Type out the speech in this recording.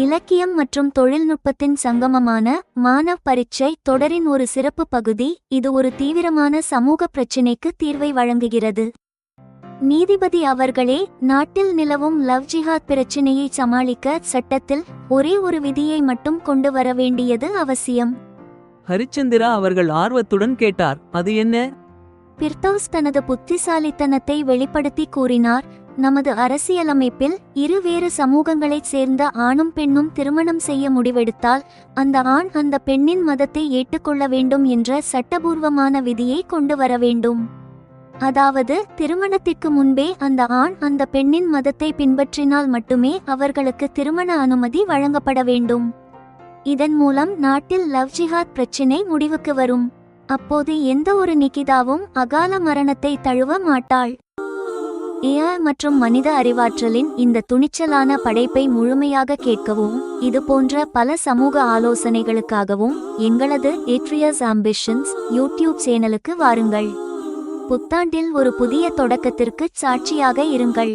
இலக்கியம் மற்றும் தொழில்நுட்பத்தின் சங்கமமான மானவ் பரீட்சை தொடரின் ஒரு சிறப்பு பகுதி. இது ஒரு தீவிரமான சமூக பிரச்சினைக்கு தீர்வை வழங்குகிறது. நீதிபதி அவர்களே, நாட்டில் நிலவும் லவ் ஜிஹாத் பிரச்சினையை சமாளிக்க சட்டத்தில் ஒரே ஒரு விதியை மட்டும் கொண்டு வர வேண்டியது அவசியம். ஹரிச்சந்திரா அவர்கள் ஆர்வத்துடன் கேட்டார், அது என்ன? பிர்தௌஸ் தனது புத்திசாலித்தனத்தை வெளிப்படுத்தி கூறினார், நமது அரசியலமைப்பில் இருவேறு சமூகங்களைச் சேர்ந்த ஆணும் பெண்ணும் திருமணம் செய்ய முடிவெடுத்தால் அந்த ஆண் அந்த பெண்ணின் மதத்தை ஏற்றுக்கொள்ள வேண்டும் என்ற சட்டபூர்வமான விதியை கொண்டு வர வேண்டும். அதாவது திருமணத்திற்கு முன்பே அந்த ஆண் அந்த பெண்ணின் மதத்தை பின்பற்றினால் மட்டுமே அவர்களுக்கு திருமண அனுமதி வழங்கப்பட வேண்டும். இதன் மூலம் நாட்டில் லவ் ஜிஹாத் பிரச்சினை முடிவுக்கு வரும். அப்போது எந்த ஒரு நிகிதாவும் அகால மரணத்தை தழுவ மாட்டாள். AI மற்றும் மனித அறிவாற்றலின் இந்த துணிச்சலான படைப்பை முழுமையாக கேட்கவும் இது போன்ற பல சமூக ஆலோசனைகளுக்காகவும் எங்களது ஏட்ரியஸ் ஆம்பிஷன்ஸ் யூடியூப் சேனலுக்கு வாருங்கள். புத்தாண்டில் ஒரு புதிய தொடக்கத்திற்கு சாட்சியாக இருங்கள்.